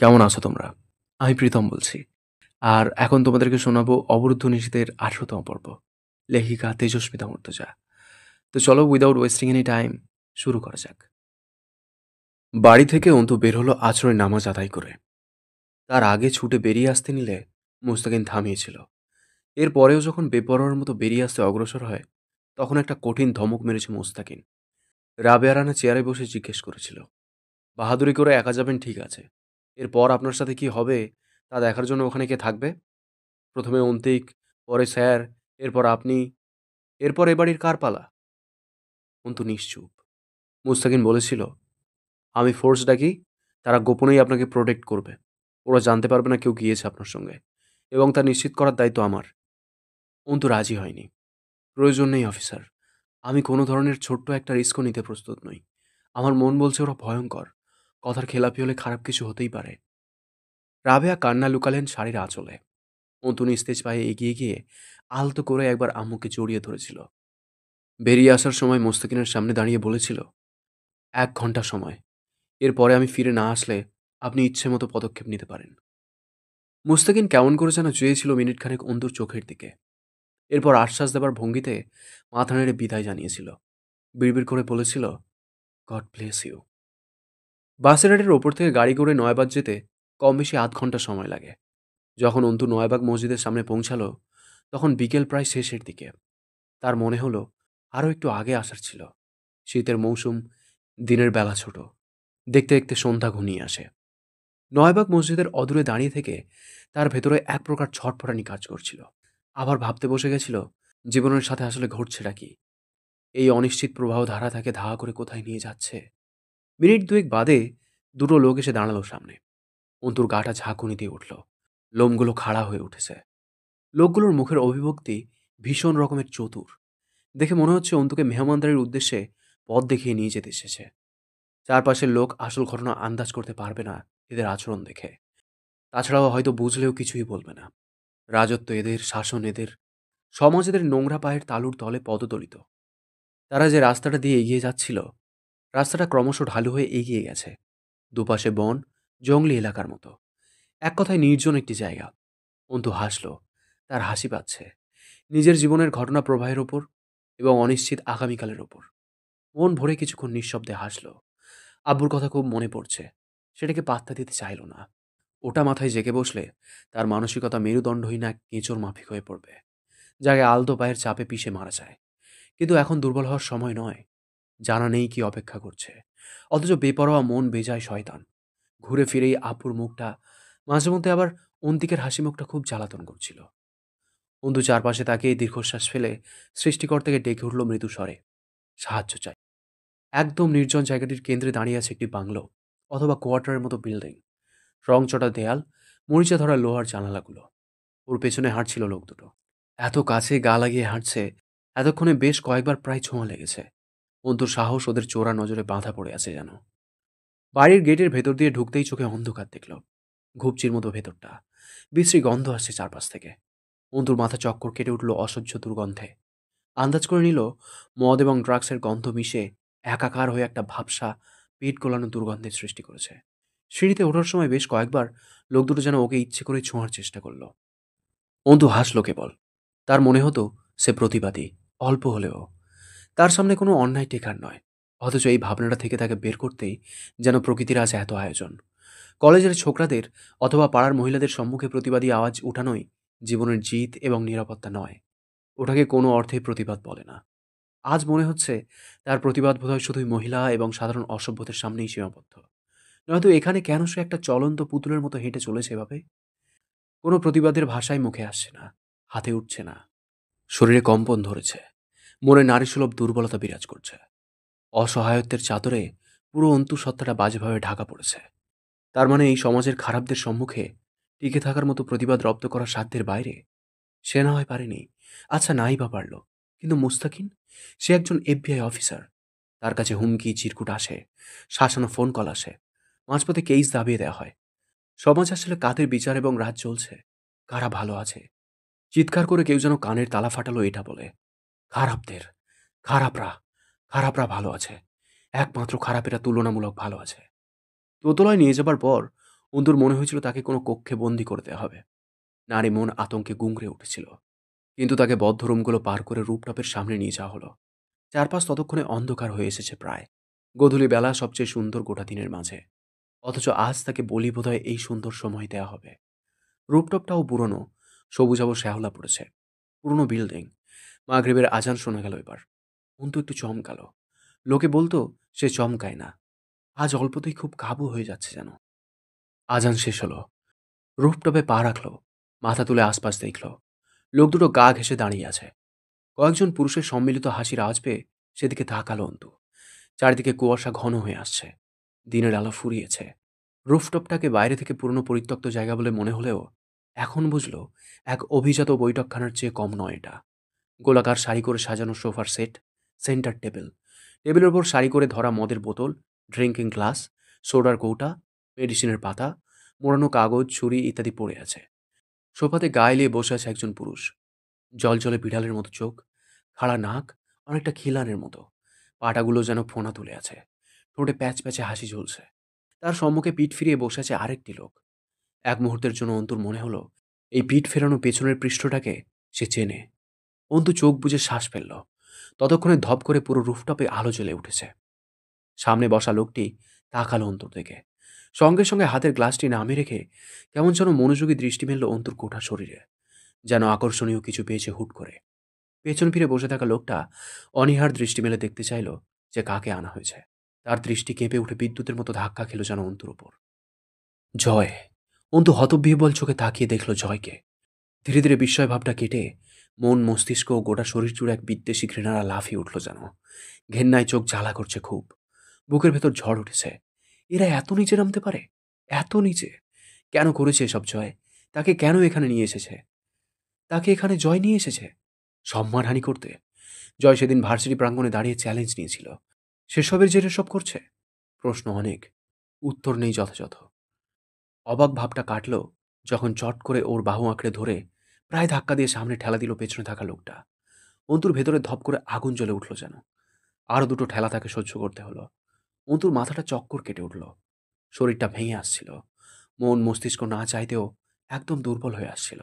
কেমন আছো তোমরা? আমি প্রীতম বলছি। আর এখন তোমাদেরকে শোনাবো অবরুদ্ধ নিশীথের ১৮তম পর্ব। লেখিকা তেজস্মিতা মুর্তজা। তো চলো উইদাউট ওয়েস্টিং এনি টাইম শুরু করা যাক। বাড়ি থেকে অন্তু বের হলো আছরের নামাজ আদায় করে। তার আগে ছুটে বেরিয়ে আসতে নিলে মুস্তাকিন থামিয়েছিল। এরপরেও যখন বেপরোয়ার মতো বেরিয়ে আসতে অগ্রসর হয়, তখন একটা কঠিন ধমক মেরেছে মুস্তাকিন। রাবেয়া রানা চেয়ারে বসে জিজ্ঞেস করেছিল, বাহাদুরি করে একা যাবেন ঠিক আছে, এরপর আপনার সাথে কি হবে তা দেখার জন্য ওখানে কে থাকবে? প্রথমে অন্তিক, পরে স্যার, এরপর আপনি, এরপর এ বাড়ির কার পালা? অন্তু নিশ্চুপ। মুস্তাকিন বলেছিল, আমি ফোর্স ডাকি, তারা গোপনেই আপনাকে প্রোটেক্ট করবে। ওরা জানতে পারবে না কেউ গিয়েছে আপনার সঙ্গে, এবং তা নিশ্চিত করার দায়িত্ব আমার। অন্তু রাজি হয়নি। প্রয়োজন নেই অফিসার, আমি কোনো ধরনের ছোট্ট একটা রিস্কও নিতে প্রস্তুত নই। আমার মন বলছে ওরা ভয়ঙ্কর, কথার খেলাপি হলে খারাপ কিছু হতেই পারে। রাবেয়া কান্না লুকালেন শাড়ির আঁচলে। অন্তু নিস্তেজ পায়ে এগিয়ে গিয়ে আলতো করে একবার আম্মুকে জড়িয়ে ধরেছিল। বেরিয়ে আসার সময় মোস্তাকিনের সামনে দাঁড়িয়ে বলেছিল, ১ ঘন্টা সময়, এরপরে আমি ফিরে না আসলে আপনি ইচ্ছে মতো পদক্ষেপ নিতে পারেন। মুস্তাকিন কেমন করে যেন চেয়েছিল মিনিটখানেক অন্তুর চোখের দিকে। এরপর আশ্বাস দেবার ভঙ্গিতে মাথা নেড়ে বিদায় জানিয়েছিল। বিড়বিড় করে বলেছিল, গড ব্লেস ইউ। বাসেরহাটের ওপর থেকে গাড়ি করে নয়াবাদ যেতে কম বেশি ৮ ঘন্টা সময় লাগে। যখন অন্তু নয়াবাগ মসজিদের সামনে পৌঁছালো, তখন বিকেল প্রায় শেষের দিকে। তার মনে হলো আরও একটু আগে আসার ছিল। শীতের মৌসুম, দিনের বেলা ছোট, দেখতে দেখতে সন্ধ্যা ঘনিয়ে আসে। নয়বাগ মসজিদের অদূরে দাঁড়িয়ে থেকে তার ভেতরে এক প্রকার ছটফটানি কাজ করছিল। আবার ভাবতে বসে গেছিল, জীবনের সাথে আসলে ঘটছেটা কি? এই অনিশ্চিত প্রবাহ ধারা তাকে ধাওয়া করে কোথায় নিয়ে যাচ্ছে? মিনিট দুয়েক বাদে দুটো লোক এসে দাঁড়ালো সামনে। অন্তুর গাটা ঝাঁকুনি দিয়ে উঠল, লোমগুলো খাড়া হয়ে উঠেছে। লোকগুলোর মুখের অভিব্যক্তি ভীষণ রকমের চতুর। দেখে মনে হচ্ছে অন্তুকে মেহমানদারির উদ্দেশ্যে পথ দেখিয়ে নিয়ে যেতে এসেছে। চারপাশের লোক আসল ঘটনা আন্দাজ করতে পারবে না এদের আচরণ দেখে। তাছাড়াও হয়তো বুঝলেও কিছুই বলবে না। রাজত্ব এদের, শাসন এদের, সমাজ এদের নোংরা পায়ের তালুর তলে পদদলিত। তারা যে রাস্তাটা দিয়ে এগিয়ে যাচ্ছিল, রাস্তাটা ক্রমশ ঢালু হয়ে এগিয়ে গেছে। দুপাশে বন, জঙ্গলি এলাকার মতো। এক কথায় নির্জন একটি জায়গা। অন্তু হাসল। তার হাসি পাচ্ছে নিজের জীবনের ঘটনা প্রবাহের ওপর এবং অনিশ্চিত আগামীকালের ওপর। মন ভরে কিছুক্ষণ নিঃশব্দে হাসল। আব্বুর কথা খুব মনে পড়ছে। সেটাকে পাত্তা দিতে চাইল না। ওটা মাথায় জেগে বসলে তার মানসিকতা মেরুদণ্ডহীন এক কেঁচোর মাফিক হয়ে পড়বে, যাকে আলতো পায়ের চাপে পিষে মারা যায়। কিন্তু এখন দুর্বল হওয়ার সময় নয়। জানা নেই কি অপেক্ষা করছে, অথচ বেপরোয়া মন বেজায় শয়তান। ঘুরে ফিরেই আব্বুর মুখটা, মাঝে মধ্যে আবার অন্তিকের হাসি মুখটা খুব জ্বালাতন করছিল। অন্তু চারপাশে তাকিয়ে দীর্ঘশ্বাস ফেলে সৃষ্টিকর্তাকে ডেকে উঠল মৃদু স্বরে, সাহায্য চাই। একদম নির্জন জায়গাটির কেন্দ্রে দাঁড়িয়ে আছে একটি বাংলো অথবা কোয়ার্টারের মতো বিল্ডিং। রংচটা দেয়াল, মরিচা ধরা লোহার জানালাগুলো। ওর পেছনে হাঁটছিল লোক দুটো। এত কাছে গা লাগিয়ে হাঁটছে, এতক্ষণে বেশ কয়েকবার প্রায় ছোঁয়া লেগেছে। অন্তুর সাহস ওদের চোরা নজরে বাঁধা পড়ে আছে যেন। বাড়ির গেটের ভেতর দিয়ে ঢুকতেই চোখে অন্ধকার দেখল। ঘুপচির মতো ভেতরটা, বিশ্রী গন্ধ আসছে চারপাশ থেকে। অন্তুর মাথা চক্কর কেটে উঠল অসহ্য দুর্গন্ধে। আন্দাজ করে নিল মদ এবং ড্রাগসের গন্ধ মিশে একাকার হয়ে একটা ভাবসা, পেট গোলানো দুর্গন্ধের সৃষ্টি করেছে। সিঁড়িতে ওঠার সময় বেশ কয়েকবার লোক দুটো যেন ওকে ইচ্ছে করে ছোঁয়ার চেষ্টা করলো। অন্তু হাসল কেবল। তার মনে হতো সে প্রতিবাদী, অল্প হলেও। তার সামনে কোনো অন্যায় টেকার নয়। অথচ এই ভাবনাটা থেকে তাকে বের করতেই যেন প্রকৃতির আজ এত আয়োজন। কলেজের ছোকরাদের অথবা পাড়ার মহিলাদের সম্মুখে প্রতিবাদী আওয়াজ উঠানোই জীবনের জিত এবং নিরাপত্তা নয়। ওটাকে কোনো অর্থে প্রতিবাদ বলে না। আজ মনে হচ্ছে তার প্রতিবাদ বোধহয় শুধুই মহিলা এবং সাধারণ অসভ্যদের সামনেই সীমাবদ্ধ। নয়তো এখানে কেন সে একটা চলন্ত পুতুলের মতো হেঁটে চলেছে এভাবে? কোনো প্রতিবাদের ভাষাই মুখে আসছে না, হাতে উঠছে না। শরীরে কম্পন ধরেছে, মনে নারীসুলভ দুর্বলতা বিরাজ করছে। অসহায়ত্বের চাদরে পুরো অন্তঃসত্ত্বাটা বাজেভাবে ঢাকা পড়েছে। তার মানে এই সমাজের খারাপদের সম্মুখে টিকে থাকার মতো প্রতিবাদ রপ্ত করার সাধ্যের বাইরে। সে না হয় পারেনি, আচ্ছা নাই বা পারল, কিন্তু মুস্তাকিন, সে একজন এফবিআই অফিসার। তার কাছে হুমকি চিরকুট আসে, শাসানো ফোন কল আসে, মাঝপথে কেস দাবিয়ে দেওয়া হয়। সমাজ আসলে কাদের বিচার এবং রাজ চলছে? কারা ভালো আছে? চিৎকার করে কেউ যেন কানের তালা ফাটালো এটা বলে, খারাপদের, খারাপরা, খারাপরা ভালো আছে, একমাত্র খারাপেরা তুলনামূলক ভালো আছে। দোতলায় নিয়ে যাবার পর অন্তুর মনে হয়েছিল তাকে কোনো কক্ষে বন্দি করে দেওয়া হবে। নারী মন আতঙ্কে গুংড়ে উঠেছিল। কিন্তু তাকে বদ্ধ রুমগুলো পার করে রুপটপের সামনে নিয়ে যাওয়া হলো। চারপাশ ততক্ষণে অন্ধকার হয়ে এসেছে প্রায়। গোধূলি বেলা সবচেয়ে সুন্দর গোটা দিনের মাঝে। অথচ আজ তাকে বলি বোধহয় এই সুন্দর সময় দেয়া হবে। রুপটপটাও পুরনো, সবুজাভ শ্যাওলা পড়েছে। পুরনো বিল্ডিং। মাগরিবের আজান শোনা গেল এবার। অন্তু একটু চমকাল। লোকে বলতো সে চমকায় না। আজ অল্পতেই খুব কাবু হয়ে যাচ্ছে যেন। আজান শেষ হলো। রুফটপে পা রাখল। মাথা তুলে আশপাশ দেখল। লোক দুটো গা ঘেঁষে দাঁড়িয়ে আছে। কয়েকজন পুরুষের সম্মিলিত হাসির আওয়াজ পেয়ে সেদিকে তাকালো অন্তু। চারিদিকে কুয়াশা ঘন হয়ে আসছে। দিনের আলো ফুরিয়েছে। রুফটপটাকে বাইরে থেকে পুরনো পরিত্যক্ত জায়গা বলে মনে হলেও এখন বুঝল এক অভিজাত বৈঠকখানার চেয়ে কম নয় এটা। গোলাকার সারি করে সাজানো সোফার সেট, সেন্টার টেবিল, টেবিলের ওপর সারি করে ধরা মদের বোতল, ড্রিঙ্কিং গ্লাস, সোডার কৌটা, মেডিসিনের পাতা, মোড়ানো কাগজ, ছুরি ইত্যাদি পড়ে আছে। সোফাতে গায়ে লিয়ে বসে আছে একজন পুরুষ। জলজলে বিড়ালের মতো চোখ, খাড়া নাক, অনেকটা খিলানের মতো। পাটাগুলো যেন ফোনা তুলে আছে। ঠোঁটে প্যাচ প্যাচে হাসি ঝুলছে। তার সম্মুখে পিঠ ফিরিয়ে বসে আছে আরেকটি লোক। এক মুহূর্তের জন্য অন্তুর মনে হলো এই পিঠ ফেরানো পেছনের পৃষ্ঠটাকে সে চেনে। অন্তু চোখ বুজে শ্বাস ফেলল। ততক্ষণে ধপ করে পুরো রুফটপে আলো জ্বলে উঠেছে। সামনে বসা লোকটি তাকালো অন্তুর দিকে। সঙ্গে সঙ্গে হাতের গ্লাসটি নামিয়ে রেখে কেমন যেন মনোযোগী দৃষ্টি মেলল অন্তুর গোটা শরীরে। যেন আকর্ষণীয় কিছু পেয়েছে হুট করে। পেছন ফিরে বসে থাকা লোকটা অনীহার দৃষ্টি মেলে দেখতে চাইল যে কাকে আনা হয়েছে। তার দৃষ্টি কেঁপে উঠে বিদ্যুতের মতো ধাক্কা খেল যেন অন্তুর ওপর। জয়! অন্তু হতবিহ্বল চোখে তাকিয়ে দেখল জয়কে। ধীরে ধীরে বিস্ময় ভাবটা কেটে মন, মস্তিষ্ক ও গোটা শরীর জুড়ে এক বিদ্বেষী ঘৃণারা লাফিয়ে উঠল যেন। ঘেন্নায় চোখ জ্বালা করছে খুব। বুকের ভেতর ঝড় উঠেছে। এরা এত নিচে নামতে পারে? এত নিচে? কেন করেছে এসব জয়? তাকে কেন এখানে নিয়ে এসেছে? তাকে এখানে জয় নিয়ে এসেছে সম্মানহানি করতে? জয় সেদিন ভার্সিটি প্রাঙ্গণে দাঁড়িয়ে চ্যালেঞ্জ নিয়েছিল। সেসবের জেরে সব করছে? প্রশ্ন অনেক, উত্তর নেই যথাযথ। অবাক ভাবটা কাটল যখন চট করে ওর বাহু আঁকড়ে ধরে প্রায় ধাক্কা দিয়ে সামনে ঠেলা দিল পেছনে থাকা লোকটা। অন্তুর ভেতরে ধপ করে আগুন জ্বলে উঠল যেন। আরও দুটো ঠেলা তাকে সহ্য করতে হলো। অন্তুর মাথাটা চক্কর কেটে উঠল। শরীরটা ভেঙে আসছিল। মন মস্তিষ্ক না চাইতেও একদম দুর্বল হয়ে আসছিল।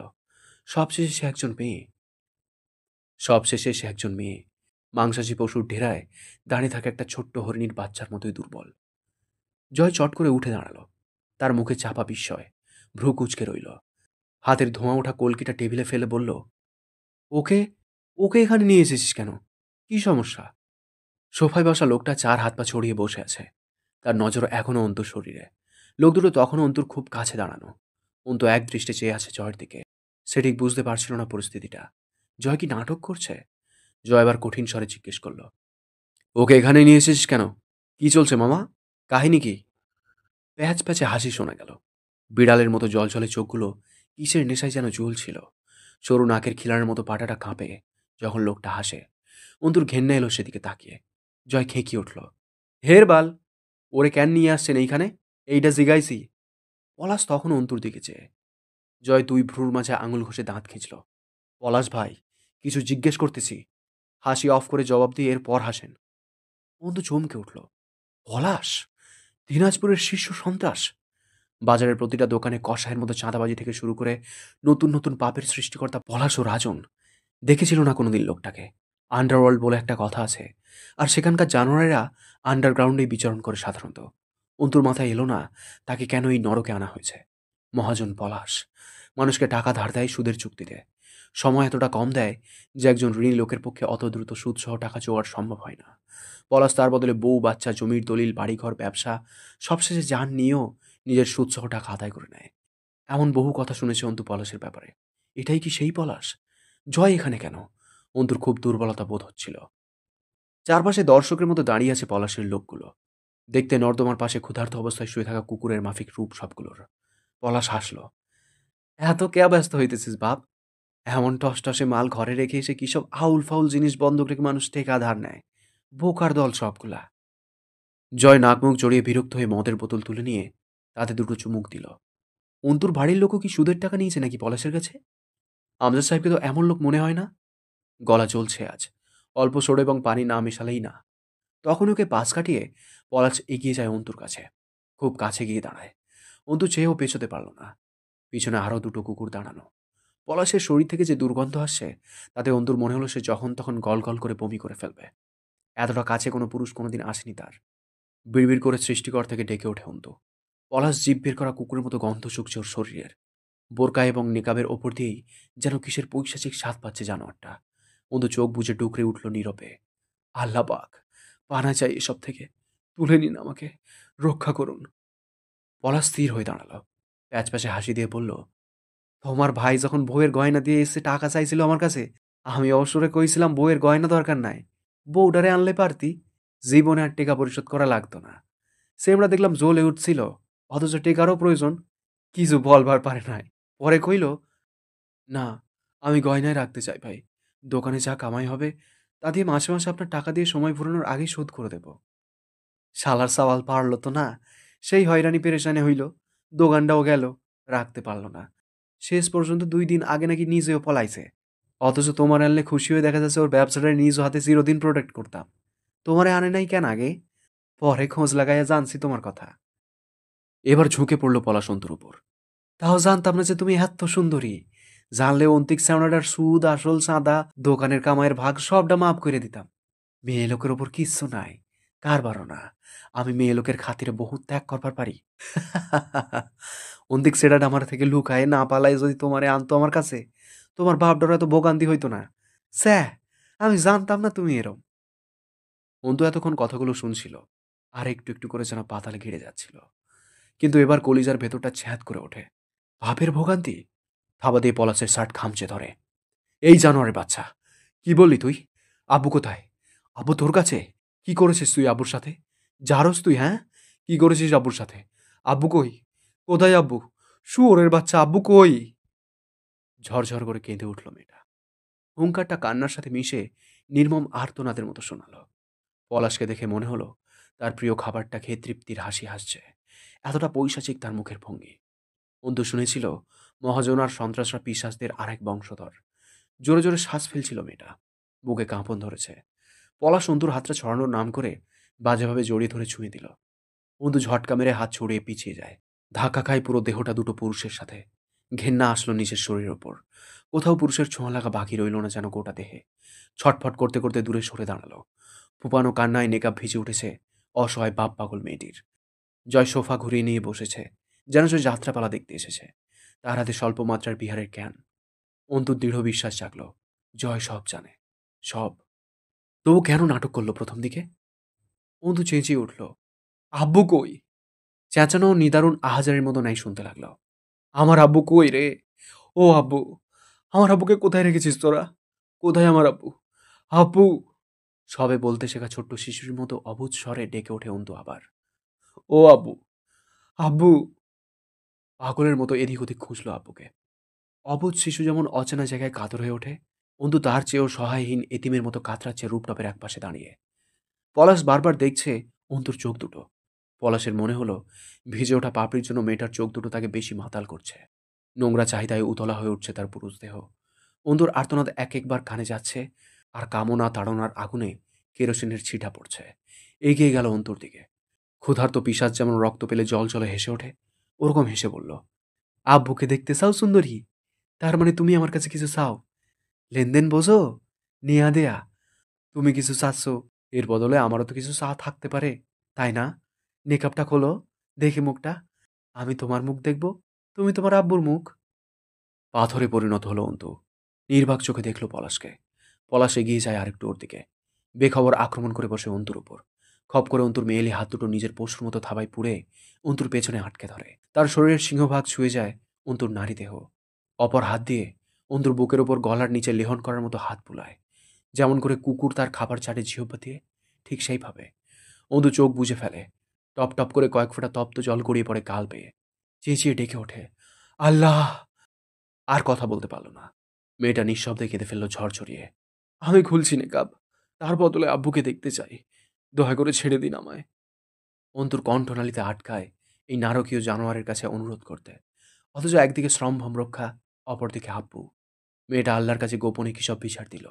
সবশেষে সে একজন মেয়ে। সবশেষে সে একজন মেয়ে। মাংসাশী পশুর ঢেরায় দাঁড়িয়ে থাকা একটা ছোট্ট হরিণীর বাচ্চার মতোই দুর্বল। জয় চট করে উঠে দাঁড়ালো। তার মুখে চাপা বিস্ময়। ভ্রু কুঁচকে রইল। হাতের ধোঁয়া ওঠা কলকিটা টেবিলে ফেলে বলল, ওকে ওকে এখানে নিয়ে এসেছিস কেন? কি সমস্যা? সোফায় বসা লোকটা চার হাত পা ছড়িয়ে বসে আছে। তার নজর এখনও অন্তুর শরীরে। লোক দুটো তখনও অন্তুর খুব কাছে দাঁড়ানো। অন্তু এক দৃষ্টে চেয়ে আছে জয়ের দিকে। সে ঠিক বুঝতে পারছিল না পরিস্থিতিটা। জয় কি নাটক করছে? জয় এবার কঠিন স্বরে জিজ্ঞেস করল, ওকে এখানে নিয়ে এসেছিস কেন? কি চলছে মামা? কাহিনী কি? প্যাচ প্যাচে হাসি শোনা গেল। বিড়ালের মতো জলজলে চোখগুলো কিসের নেশায় যেন জ্বলছিল। সরু নাকের খিলানের মতো পাটাটা কাঁপে যখন লোকটা হাসে। অন্তুর ঘেন্না এলো সেদিকে তাকিয়ে। জয় খেঁকিয়ে উঠল, হের বাল! ওরে কেন নিয়ে আসছেন এইখানে? এইটা জিগাইছি। পলাশ তখন অন্তুর দিকে চেয়ে। জয় দুই ভ্রুর মাঝে আঙুল ঘষে দাঁত খিঁচল। পলাশ ভাই, কিছু জিজ্ঞেস করতেছি। হাসি অফ করে জবাব দিয়ে এরপর হাসেন। অন্তু চমকে উঠল। পলাশ? দিনাজপুরের শীর্ষ সন্ত্রাস? বাজারের প্রতিটা দোকানে কসাইয়ের মতো চাঁদাবাজি থেকে শুরু করে নতুন নতুন পাপের সৃষ্টিকর্তা পলাশ ও রাজন। দেখেছিল না কোনোদিন লোকটাকে। আন্ডারওয়ার্ল্ড বলে একটা কথা আছে। আর সেখানকার জানোয়ারেরা আন্ডারগ্রাউন্ডেই বিচরণ করে সাধারণত। অন্তুর মাথায় এলো না তাকে কেন এই নরকে আনা হয়েছে। মহাজন পলাশ মানুষকে টাকা ধার দেয় সুদের চুক্তিতে। সময় এতটা কম দেয় যে একজন ঋণী লোকের পক্ষে অত দ্রুত সুদসহ টাকা জোগাড় সম্ভব হয় না। পলাশ তার বদলে বউ, বাচ্চা, জমির দলিল, বাড়িঘর, ব্যবসা সবশেষে যান নিয়েও নিজের সুদসহ টাকা আদায় করে নেয়। এমন বহু কথা শুনেছে অন্তু পলাশের ব্যাপারে। এটাই কি সেই পলাশ? জয় এখানে কেন? অন্তুর খুব দুর্বলতা বোধ হচ্ছিল। চারপাশে দর্শকের মতো দাঁড়িয়ে আছে পলাশের লোকগুলো। দেখতে নর্দমার পাশে ক্ষুধার্ত অবস্থায় শুয়ে থাকা কুকুরের মাফিক রূপ সবগুলোর। পলাশ হাসল, এত কে ব্যস্ত হইতেছিস বাপ? এমন টসটসে মাল ঘরে রেখে এসে কিসব আউল ফাউল জিনিস বন্ধক রেখে মানুষ টেকা ধার নেয়। বোকার দল সবগুলা। জয় নাক মুখ জড়িয়ে বিরক্ত হয়ে মদের বোতল তুলে নিয়ে তাতে দুটো চুমুক দিল। অন্তুর বাড়ির লোকও কি সুদের টাকা নিয়েছে নাকি পলাশের কাছে? আমজাদ সাহেবকে তো এমন লোক মনে হয় না। গলা জ্বলছে আজ। অল্প সোডা এবং পানি না মেশালেই না। তখন ওকে পাশ কাটিয়ে পলাশ এগিয়ে যায় অন্তুর কাছে। খুব কাছে গিয়ে দাঁড়ায়। অন্তু চেয়েও পেছোতে পারল না। পিছনে আরও দুটো কুকুর দাঁড়ানো। পলাশের শরীর থেকে যে দুর্গন্ধ আসছে তাতে অন্তুর মনে হলো সে যখন তখন গল গল করে বমি করে ফেলবে। এতটা কাছে কোনো পুরুষ কোনোদিন আসেনি তার। বিড়বিড় করে সৃষ্টিকর থেকে ডেকে ওঠে অন্তু। পলাশ জিভ বের করা কুকুরের মতো গন্ধ শুকছে ওর শরীরের। বোরকা এবং নিকাবের ওপর দিয়েই যেন কিসের পৈশাচিক স্বাদ পাচ্ছে জানোয়ারটা। অন্তু চোখ বুজে ডুকরে উঠল নীরবে। আল্লাহ পাক, পানা চাই এসব থেকে, তুলে নিন আমাকে, রক্ষা করুন। পলাশ স্থির হয়ে দাঁড়ালো, প্যাচ প্যাচে হাসি দিয়ে বলল, তোমার ভাই যখন বউয়ের গয়না দিয়ে এসে টাকা চাইছিল আমার কাছে, আমি অবসরে কইছিলাম বউয়ের গয়না দরকার নাই, বউডারে আনলে পারতি, জীবনে আর টেকা পরিশোধ করা লাগতো না। সেমরা দেখলাম জ্বলে উঠছিল, অথচ টেকারও প্রয়োজন, কিছু বলবার পারে নাই। পরে কইল, না, আমি গয়নায় রাখতে চাই ভাই, দোকানে যা কামাই হবে তা দিয়ে মাসে মাসে আপনার টাকা দিয়ে সময় ফুরানোর আগেই শোধ করে দেব। শালার সাওয়াল পারল তো না, সেই হয়রানি পেরেশানি হইল, দোকানটাও গেল, রাখতে পারল না। শেষ পর্যন্ত 2 দিন আগে নাকি নিজেও পলাইছে। অথচ তোমার আনলে খুশি হয়ে দেখা যাচ্ছে ওর ব্যবসাটা নিজ হাতে চিরদিন প্রোটেক্ট করতাম। তোমারে আনে নাই কেন আগে? পরে খোঁজ লাগাইয়া জানছি তোমার কথা। এবার ঝুঁকে পড়ল পলাশ অন্তুর উপর। তাও জানতাম না যে তুমি এত সুন্দরী। জানলে অন্তিক শ্যামলাটার সুদ আসল চাঁদা দোকানের কামাইয়ের ভাগ সবটা মাফ করে দিতাম। মেয়ে লোকের ওপর কিচ্ছু নাই, কারবারও না। আমি মেয়ে লোকের খাতিরে বহুত ত্যাগ করবার পারি। অন্তিক সেটাটা আমার থেকে লুকায় না পালায় যদি তোমারে আনতো আমার কাছে, তোমার বাপ ডর এত ভোগান্তি হইতো না। স্যার, আমি জানতাম না তুমি এরম। অন্তু এতক্ষণ কথাগুলো শুনছিল, আর একটু একটু করে যেন পাতালে ঘিরে যাচ্ছিল। কিন্তু এবার কলিজার ভেতরটা ছ্যাদ করে ওঠে। বাপের ভোগান্তি? থাবা দিয়ে পলাশের শার্ট খামচে ধরে। এই জানোয়ারের বাচ্চা, কি বললি তুই? আব্বু কোথায়? আব্বু তোর কাছে? কি করেছিস তুই আব্বুর সাথে? জারস তুই, হ্যাঁ? কি করেছিস আব্বুর সাথে? আব্বু কই? কোথায় আব্বু? শুয়োরের বাচ্চা, আব্বু কই? ঝরঝর করে কেঁদে উঠল মেয়েটা। হুঙ্কারটা কান্নার সাথে মিশে নির্মম আর্তনাদের মতো শোনালো। পলাশকে দেখে মনে হলো তার প্রিয় খাবারটা খেয়ে তৃপ্তির হাসি হাসছে। এতটা পৈশাচিক তার মুখের ভঙ্গি। অন্তু শুনেছিল মহাজন আর সন্ত্রাসরা পিশাচদের আরেক বংশধর। জোরে জোরে শ্বাস ফেলছিল মেয়েটা। বুকে কাঁপন ধরেছে। পলাশ অন্তুর হাতটা ছড়ানোর নাম করে বাজেভাবে জড়িয়ে ধরে ছুঁয়ে দিল। অন্তু ঝটকা মেরে হাত ছড়িয়ে পিছিয়ে যায়। ধাক্কা খায় পুরো দেহটা দুটো পুরুষের সাথে। ঘেন্না আসলো নিজের শরীরের ওপর। কোথাও পুরুষের ছোঁয়া লাগা বাকি রইল না যেন গোটা দেহে। ছটফট করতে করতে দূরে সরে দাঁড়ালো। ফুপানো কান্নায় নেকাব ভিজে উঠেছে অসহায় বাপ পাগল মেয়েটির। জয় সোফা ঘুরিয়ে নিয়ে বসেছে, যেন সে যাত্রাপালা দেখতে এসেছে। তার হাতে স্বল্প মাত্রার বিহারের জ্ঞান। অন্তুর দৃঢ় বিশ্বাস জাগল, জয় সব জানে, সব। তবু কেন নাটক করলো প্রথম দিকে? অন্তু চেঁচিয়ে উঠল, আব্বু কই? চেঁচানো নিদারুণ আহাজারির মতো নাই শুনতে লাগলো। আমার আব্বু কই রে? ও আব্বু, আমার আব্বুকে কোথায় রেখেছিস তোরা? কোথায় আমার আব্বু? আব্বু! সবে বলতে শেখা ছোট্ট শিশুর মতো অবুঝ স্বরে ডেকে ওঠে অন্তু আবার। ও আব্বু, আব্বু! পাগলের মতো এদিক ওদিক খুঁজল আব্বুকে। অবুঝ শিশু যেমন অচেনা জায়গায় কাতর হয়ে ওঠে, অন্তু তার চেয়েও সহায়হীন এতিমের মতো কাতরাচ্ছে রূপটপের একপাশে দাঁড়িয়ে। পলাশ বারবার দেখছে অন্তুর চোখ দুটো। পলাশের মনে হলো ভিজে ওঠা পাপড়ির জন্য মেয়েটার চোখ দুটো তাকে বেশি মাতাল করছে। নোংরা চাহিদায় উতলা হয়ে উঠছে তার পুরুষ দেহ। অন্তুর আর্তনাদ এক একবার কানে যাচ্ছে, আর কামনা তাড়নার আগুনে কেরোসিনের ছিটা পড়ছে। এগিয়ে গেল অন্তুর দিকে। ক্ষুধার্ত পিশাচ যেমন রক্ত পেলে জল জলে হেসে ওঠে, ওরকম হেসে বলল, আব্বুকে দেখতে চাও সুন্দরী? তার মানে তুমি আমার কাছে কিছু চাও? লেনদেন বোঝো? নেয়া দেয়া। তুমি কিছু চাচ্ছ, এর বদলে আমারও তো কিছু চা থাকতে পারে, তাই না? নেকাবটা খোলো, দেখি মুখটা। আমি তোমার মুখ দেখব, তুমি তোমার আব্বুর মুখ। পাথরে পরিণত হলো অন্তু। নির্বাক চোখে দেখল পলাশকে। পলাশ এগিয়ে যায় আরেকটু ওর দিকে। বেখবর আক্রমণ করে বসে অন্তুর উপর। খপ করে অন্তুর মেয়েলি হাত দুটো নিজের পশুর মতো থাবায় পুড়ে অন্তুর পেছনে আটকে ধরে। তার শরীরের সিংহভাগ ছুঁয়ে যায় অন্তুর নারী দেহ। অপর হাত দিয়ে অন্তুর বুকের ওপর গলার নিচে লেহন করার মতো হাত বুলায়, যেমন করে কুকুর তার খাবার চাটে জিহ্বা দিয়ে, ঠিক সেইভাবে। অন্তু চোখ বুজে ফেলে। টপ টপ করে কয়েক ফোঁটা তপ্ত জল গড়িয়ে পড়ে গাল বেয়ে। চেঁচিয়ে ডেকে ওঠে, আল্লাহ! আর কথা বলতে পারল না। মেয়েটা নিঃশব্দে কেঁদে ফেলল ঝরঝরিয়ে। আমি খুলছি নেকাব, তার বদলে আব্বুকে দেখতে চাই, দয়া করে ছেড়ে দিন আমায়। অন্তুর কণ্ঠনালীতে আটকায় এই নারকীয় জানোয়ারের কাছে অনুরোধ করতে, অথচ একদিকে শ্রমভম রক্ষা, অপরদিকে আব্বু। মেয়েটা আল্লাহর কাছে গোপনে কিসব বিচার দিল।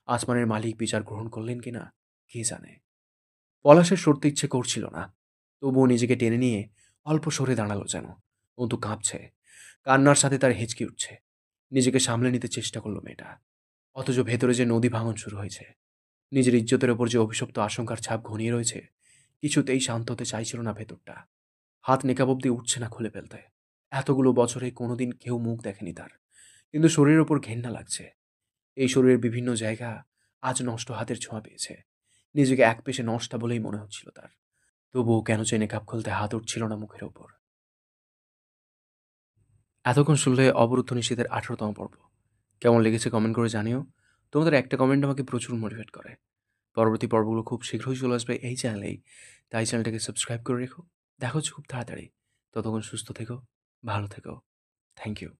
আসমানের মালিক বিচার গ্রহণ করলেন কিনা কে জানে। পলাশের সরতে ইচ্ছে করছিল না, তবুও নিজেকে টেনে নিয়ে অল্প সরে দাঁড়ালো যেন। অন্তু কাঁপছে, কান্নার সাথে তার হেঁচকি উঠছে। নিজেকে সামলে নিতে চেষ্টা করলো মেয়েটা, অথচ ভেতরে যে নদী ভাঙন শুরু হয়েছে, নিজের ইজ্জতের ওপর যে অভিশপ্ত আশঙ্কার ছাপ ঘনিয়ে রয়েছে, কিছুতেই শান্ত হতে চাইছিল না ভেতরটা। হাত নেকাব অব্দি উঠছে না খুলে ফেলতে। এতগুলো বছরে কোনোদিন কেউ মুখ দেখেনি তার, কিন্তু শরীরের ওপর ঘেন্না লাগছে। এই শরীরের বিভিন্ন জায়গা আজ নষ্ট হাতের ছোঁয়া পেয়েছে। নিজেকে এক পেশে নষ্টা বলেই মনে হচ্ছিল তার। তবুও কেন চাই নেকাব খুলতে হাত উঠছিল না মুখের ওপর। এতক্ষণ শুনলে অবরুদ্ধ নিষেধের ১৮তম পর্ব। কেমন লেগেছে কমেন্ট করে জানিও। তোমাদের একটা কমেন্ট আমাকে প্রচুর মোটিভেট করে। পরবর্তী পর্বগুলো খুব শীঘ্রই চলে আসবে এই চ্যানেলেই, তাই চ্যানেলটাকে সাবস্ক্রাইব করে রেখো। দেখা হচ্ছে খুব তাড়াতাড়ি। ততক্ষণ সুস্থ থেকো, ভালো থেকো। Thank you.